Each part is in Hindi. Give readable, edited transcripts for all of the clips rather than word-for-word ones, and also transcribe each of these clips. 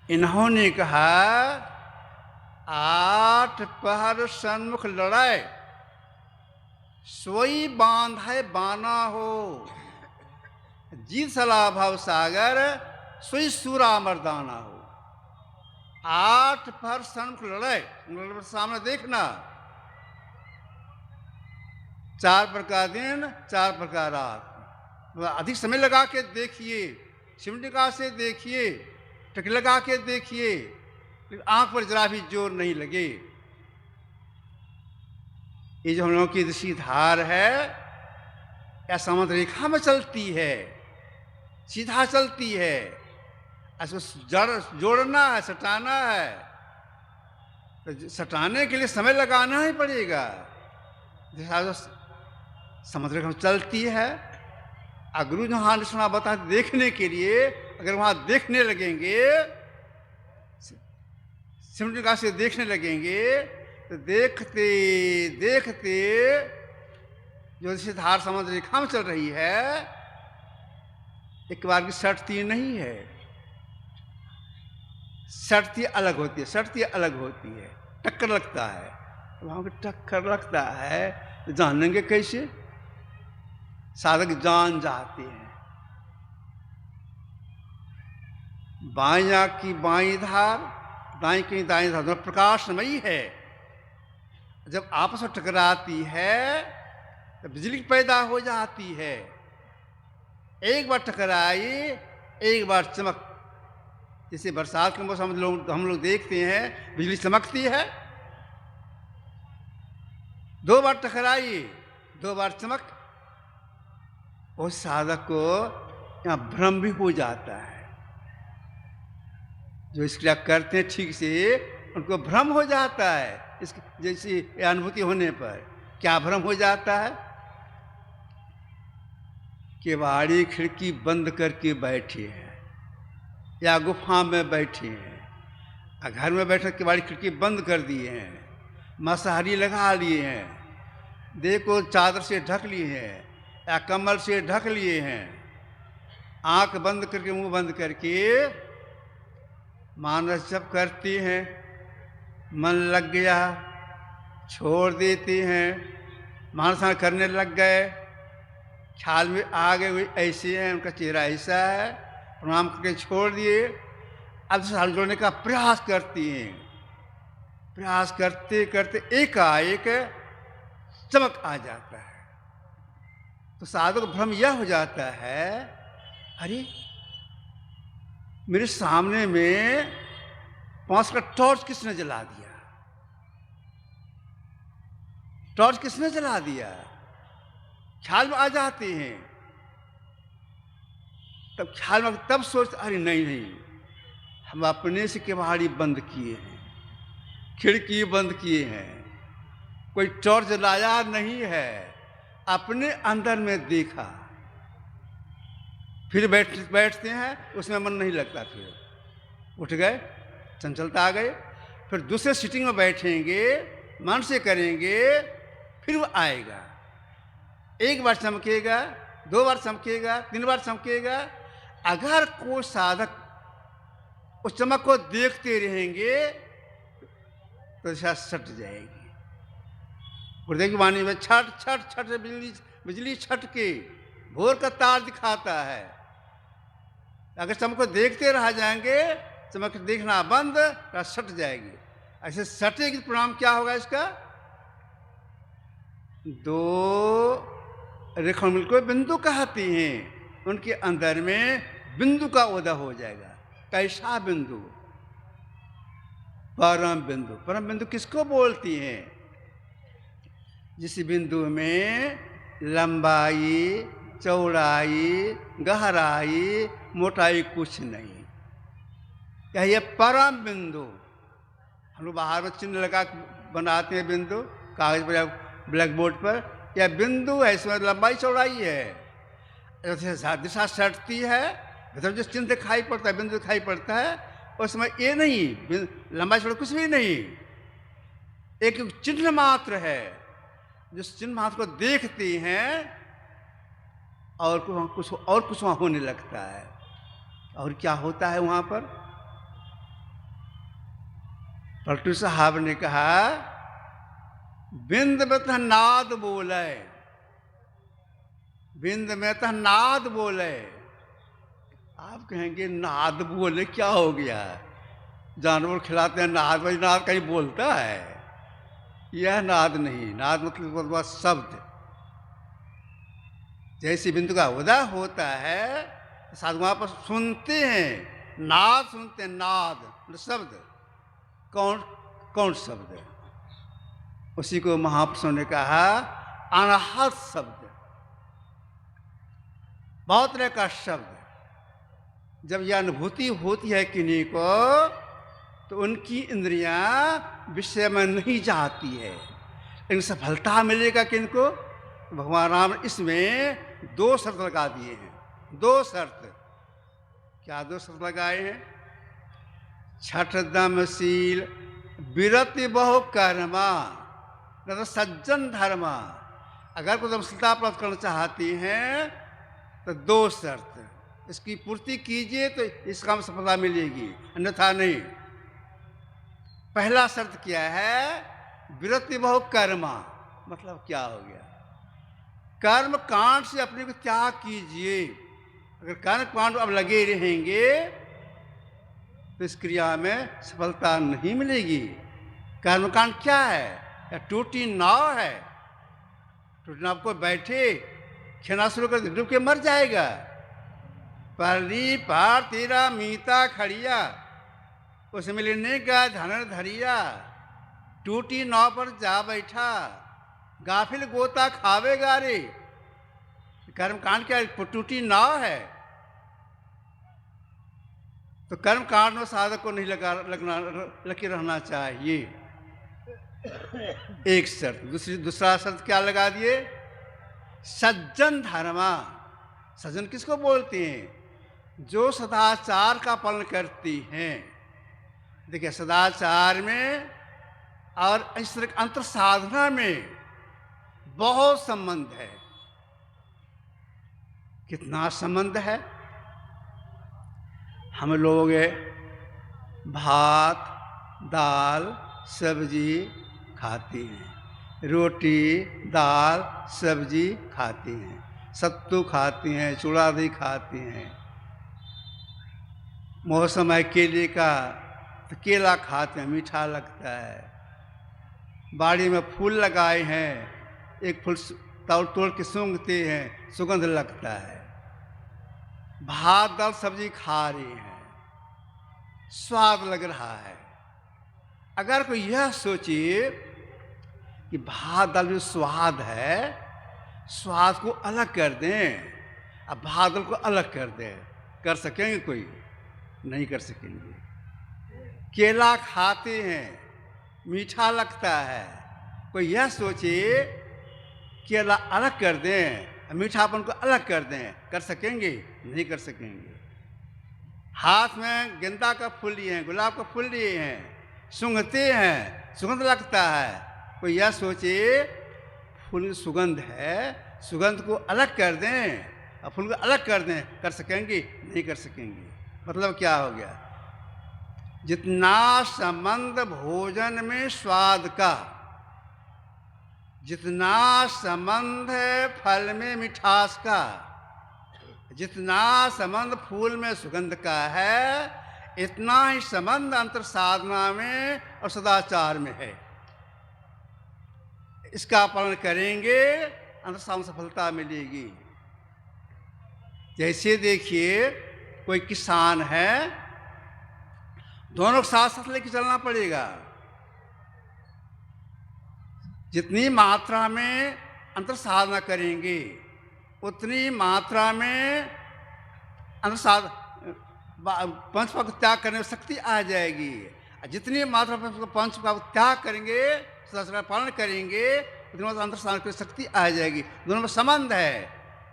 इन्होंने कहा, 8 पहर सन्मुख लड़ाए, सोई बांधाए बाना हो। जीत सला भव सागर, सोई सूरा मर्दाना हो। 8 पहर सन्मुख लड़ाए, सामने देखना। 4 प्रकार दिन, 4 प्रकार रात। अधिक समय लगा के देखिए, सिमटिका से देखिए, टक लगा के देखिए, आंख पर जरा भी जोर नहीं लगे। ये जो हम लोगों की दृष्टि धार है, या समुद्र रेखा में चलती है, सीधा चलती है। इसको जोड़ना है, सटाना है, तो सटाने के लिए समय लगाना ही पड़ेगा। जैसा समुद्र रेखा में चलती है, गुरु जो हाल सुना बता देखने के लिए, अगर वहां देखने लगेंगे, सिमटिका से देखने लगेंगे, तो देखते देखते जो जैसे धार समुद्र रेखा में चल रही है, एक बार की सटती नहीं है, सटती अलग होती है, सटती अलग होती है, टक्कर लगता है। तो वहां पर टक्कर लगता है तो जानेंगे कैसे? साधक जान जाते हैं। बाईं आंख की बाईं धार, दाएं की दाएं धार, दोनों प्रकाशमयी है। जब आपस में टकराती है तो बिजली पैदा हो जाती है। एक बार टकराई, एक बार चमक। जैसे बरसात के मौसम हम लोग देखते हैं, बिजली चमकती है। 2 बार टकराई, 2 बार चमक। उस साधक को यहाँ भ्रम भी हो जाता है। जो इस क्रिया करते हैं ठीक से, उनको भ्रम हो जाता है। इस जैसी अनुभूति होने पर क्या भ्रम हो जाता है? केवाड़ी खिड़की बंद करके बैठे हैं, या गुफा में बैठे हैं, घर में बैठे केवाड़ी खिड़की बंद कर दिए हैं, मसहरी लगा लिए हैं, देह को चादर से ढक लिए हैं, या कम्बल से ढक लिए हैं, आंख बंद करके, मुंह बंद करके मानस जप करती हैं, मन लग गया, छोड़ देती हैं, मानस करने लग गए, ख्याल में आ गए वे ऐसे हैं, उनका चेहरा ऐसा है, प्रणाम करके छोड़ दिए। अब हाथ जोड़ने का प्रयास करती हैं, प्रयास करते करते एकाएक चमक आ जाता है। तो साधु को भ्रम यह हो जाता है, अरे मेरे सामने में 5 का टॉर्च किसने जला दिया? टॉर्च किसने जला दिया? ख्याल में आ जाते हैं। तब ख्याल में तब सोचते, अरे नहीं नहीं, हम अपने से केवाड़ी बंद किए हैं, खिड़की बंद किए हैं, कोई टॉर्च लाया नहीं है, अपने अंदर में देखा। फिर बैठते हैं, उसमें मन नहीं लगता, फिर उठ गए, चंचलता आ गए। फिर दूसरे सीटिंग में बैठेंगे, मन से करेंगे, फिर वो आएगा। 1 बार चमकेगा, 2 बार चमकेगा, 3 बार चमकेगा। अगर कोई साधक उस चमक को देखते रहेंगे तो शायद सट जाएगी। गुरुदेव की वाणी में छट छट छट बिजली छट के भोर का तार दिखाता है। अगर चमक को देखते रह जाएंगे, चमक देखना बंद, तो सट जाएगी। ऐसे सटेगी तो परिणाम क्या होगा इसका? 2 रेखा को बिंदु कहते हैं, उनके अंदर में बिंदु का उदय हो जाएगा। कैसा बिंदु? परम बिंदु। परम बिंदु किसको बोलती हैं? जिस बिंदु में लंबाई, चौड़ाई, गहराई, मोटाई कुछ नहीं, यह परम बिंदु। हम लोग बाहर में चिन्ह लगा बनाते हैं बिंदु, कागज पर या ब्लैक बोर्ड पर। यह बिंदु है, इसमें लंबाई चौड़ाई है। दिशा सटती है, भीतर जो चिन्ह दिखाई पड़ता है, बिंदु दिखाई पड़ता है, उसमें ये नहीं, लंबाई चौड़ाई कुछ भी नहीं, एक चिन्ह मात्र है। जिस चिन्ह मात्र को देखते हैं और कुछ वहां होने लगता है। और क्या होता है वहां पर? पलटू साहब ने कहा, बिंद में तो नाद बोले, बिंद में तो नाद बोले। आप कहेंगे नाद बोले क्या हो गया? जानवर खिलाते हैं नाद, भाई नाद कहीं बोलता है? यह नाद नहीं, नाद मतलब शब्द। जैसे बिंदु का उदय होता है, साधु वहां पर सुनते हैं, नाद सुनते हैं, नाद मतलब शब्द। कौन कौन शब्द? उसी को महापुरुषों ने कहा अनाहत शब्द। बहुत तरह का शब्द जब यह अनुभूति होती है किन्हीं को, तो उनकी इंद्रियां विषय में नहीं जाती है। लेकिन सफलता मिलेगा किनको? भगवान राम इसमें दो शर्त लगा दिए हैं। दो शर्त। क्या दो शर्त लगाए हैं? छठ दमशील विरति बहु कर्मा न तो सज्जन धर्मा। अगर कोई दमशीलता प्राप्त करना चाहती हैं तो दो शर्त, इसकी पूर्ति कीजिए तो इस काम में सफलता मिलेगी, अन्यथा नहीं। पहला शर्त क्या है? विरति बहु कर्मा। मतलब क्या हो गया? कर्म कांड से अपने को त्याग कीजिए। अगर कर्म कांड अब लगे रहेंगे तो इस क्रिया में सफलता नहीं मिलेगी। कर्मकांड क्या है? या टूटी नाव है। टूटी नाव को बैठे खेना शुरू कर डूब के मर जाएगा। परली पार तेरा मीता खड़िया, उसे मिलने का धन धरिया। टूटी नाव पर जा बैठा, गाफिल गोता खावेगा रे। कर्मकांड क्या? टूटी नाव है। तो कर्मकांड में साधक को नहीं लगे रहना चाहिए। एक शर्त। दूसरा शर्त क्या लगा दिए? सज्जन धर्मा। सज्जन किसको बोलते हैं? जो सदाचार का पालन करती हैं। देखिए, सदाचार में और इस तरह अंतर साधना में बहुत संबंध है। कितना संबंध है? हम लोग भात दाल सब्जी खाते हैं, रोटी दाल सब्जी खाते हैं, सत्तू खाते हैं, चूड़ा दही खाते हैं। मौसम है केले का तो केला खाते हैं, मीठा लगता है। बाड़ी में फूल लगाए हैं, एक फूल तोड़ तोड़ के सूंघते हैं, सुगंध लगता है। भात दाल सब्जी खा रहे हैं, स्वाद लग रहा है। अगर कोई यह सोचे कि भात दाल जो स्वाद है, स्वाद को अलग कर दें, अब भात दाल को अलग कर दें, कर सकेंगे? कोई नहीं कर सकेंगे। केला खाते हैं, मीठा लगता है। कोई यह सोचे केला अलग कर दें, मीठापन को अलग कर दें, कर सकेंगे? नहीं कर सकेंगे। हाथ में गेंदा का फूल लिए हैं, गुलाब का फूल लिए हैं, सूंघते हैं, सुगंध लगता है। कोई यह सोचे फूल की सुगंध है, सुगंध को अलग कर दें और फूल को अलग कर दें, कर सकेंगे? नहीं कर सकेंगे। मतलब क्या हो गया? जितना संबंध भोजन में स्वाद का, जितना संबंध है फल में मिठास का, जितना संबंध फूल में सुगंध का है, इतना ही संबंध अंतर साधना में और सदाचार में है। इसका पालन करेंगे, अंतर साधना सफलता मिलेगी। जैसे देखिए, कोई किसान है, दोनों साथ साथ लेके चलना पड़ेगा। जितनी मात्रा में अंतर साधना करेंगे, उतनी मात्रा में अंतर पंचपाद को त्याग करने में शक्ति आ जाएगी। जितनी मात्रा में पंचपाद को त्याग करेंगे, सदाचार पालन करेंगे, उतनी मात्रा अंतर साधना की शक्ति आ जाएगी। दोनों में संबंध है।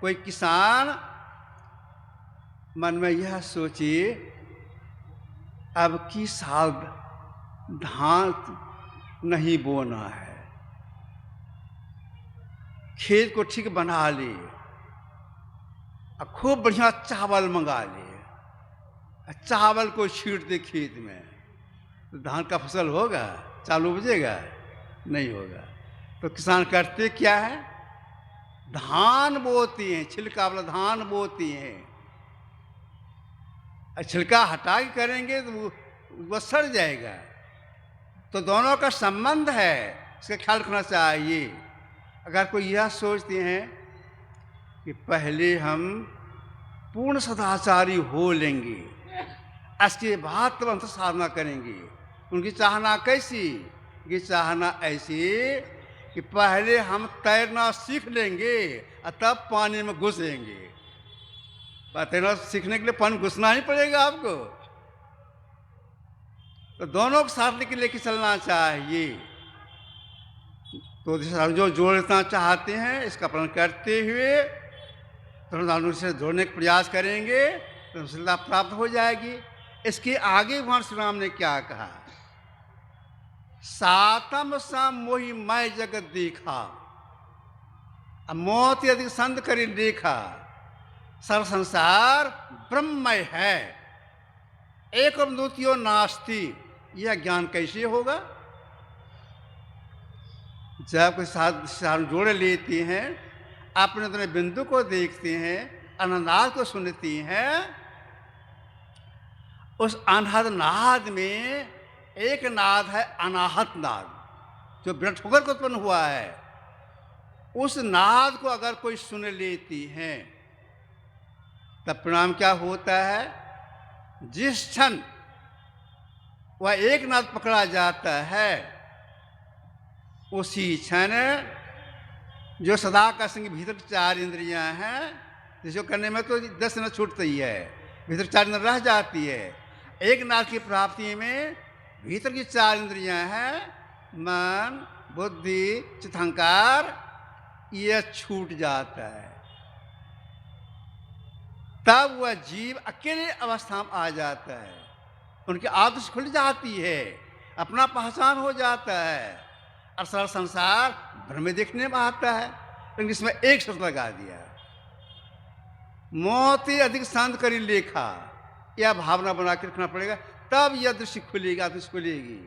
कोई किसान मन में यह सोचे अब की साल धान नहीं बोना है, खेत को ठीक बना ले, खूब बढ़िया चावल मंगा ले, चावल को छीट दे खेत में, तो धान का फसल होगा, चालू उपजेगा? नहीं होगा। तो किसान करते क्या है? धान बोती हैं, छिलका वाला धान बोती हैं। और छिलका हटा के करेंगे तो वो सड़ जाएगा। तो दोनों का संबंध है, इसका ख्याल रखना चाहिए। अगर कोई यह सोचते हैं कि पहले हम पूर्ण सदाचारी हो लेंगे, इसके बाद तब हम तो साधना करेंगे, उनकी चाहना कैसी? कि चाहना ऐसी कि पहले हम तैरना सीख लेंगे और तब पानी में घुसेंगे। तैरना सीखने के लिए पानी घुसना ही पड़ेगा आपको। तो दोनों को साथ लेके चलना चाहिए। तो जो जोड़ना चाहते हैं, इसका पालन करते हुए धर्म से जोड़ने का प्रयास करेंगे तो सफलता प्राप्त हो जाएगी। इसके आगे भगवान श्री राम ने क्या कहा? सातम सम मोहि मैं जगत देखा, मोति अधिक संत करी देखा, सर्व संसार ब्रह्ममय है, एक द्वितीयो नास्ति। यह ज्ञान कैसे होगा? जब कोई साथ जोड़ लेते हैं, अपने अपने बिंदु को देखते हैं, अनंतनाद को सुनती हैं, उस अनहद नाद में एक नाद है अनाहत नाद, जो बिना ठोकर को उत्पन्न हुआ है। उस नाद को अगर कोई सुन लेती हैं, तब परिणाम क्या होता है? जिस क्षण वह एक नाद पकड़ा जाता है, उसी क्षण जो सदा का संग भीतर 4 इंद्रियां हैं, जिसको करने में तो 10 न छूटती है, भीतर 4 इंद्रियां रह जाती है। एक नाद की प्राप्ति में भीतर की 4 इंद्रियां हैं, मन, बुद्धि, चित्तअहंकार, यह छूट जाता है। तब वह जीव अकेले अवस्था में आ जाता है, उनकी आदत खुल जाती है, अपना पहचान हो जाता है, और सारा संसार भ्रम देखने में आता है। लेकिन इसमें एक शब्द लगा दिया, मोती अधिक संत करी लेखा। यह भावना बना के रखना पड़ेगा, तब यह दृष्टि खुलेगी, दृष्टि खुलेगी।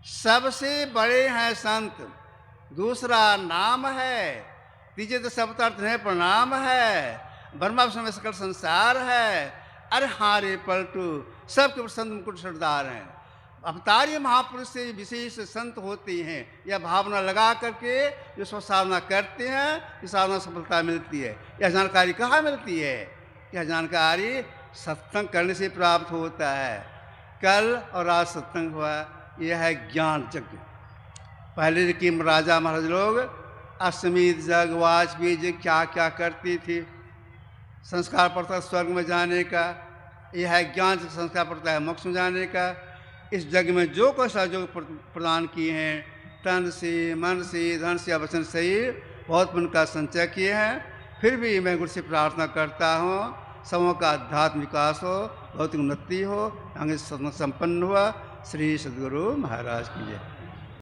सबसे बड़े हैं संत, दूसरा नाम है, तीजे तो सब अर्थ है प्रणाम है, ब्रह्मा विष्णु में सकल संसार है। अरे हाँ रे पलटू, सबके संत मुकुट सरदार हैं। अवतारी महापुरुष से विशेष संत होते हैं। यह भावना लगा करके जो सब साधना करते हैं, इस साधना सफलता मिलती है। यह जानकारी कहाँ मिलती है? यह जानकारी सत्संग करने से प्राप्त होता है। कल और आज सत्संग हुआ, यह है ज्ञान यज्ञ। पहले की राजा महाराज लोग अश्वमेध यज्ञ, वाजपेयी यज्ञ क्या क्या करती थी। संस्कार पड़ता है स्वर्ग में जाने का, यह है ज्ञान से संस्कार पड़ता है मोक्ष में जाने का। इस जग में जो कोई सहयोग प्रदान किए हैं, तन से, मन से, धन से, वचन से ही बहुत पुण्य का संचय किए हैं। फिर भी मैं गुरु से प्रार्थना करता हूँ, सबों का आध्यात्म विकास हो, भौतिक उन्नति हो, आगे संपन्न हुआ। श्री सद्गुरु महाराज की जय।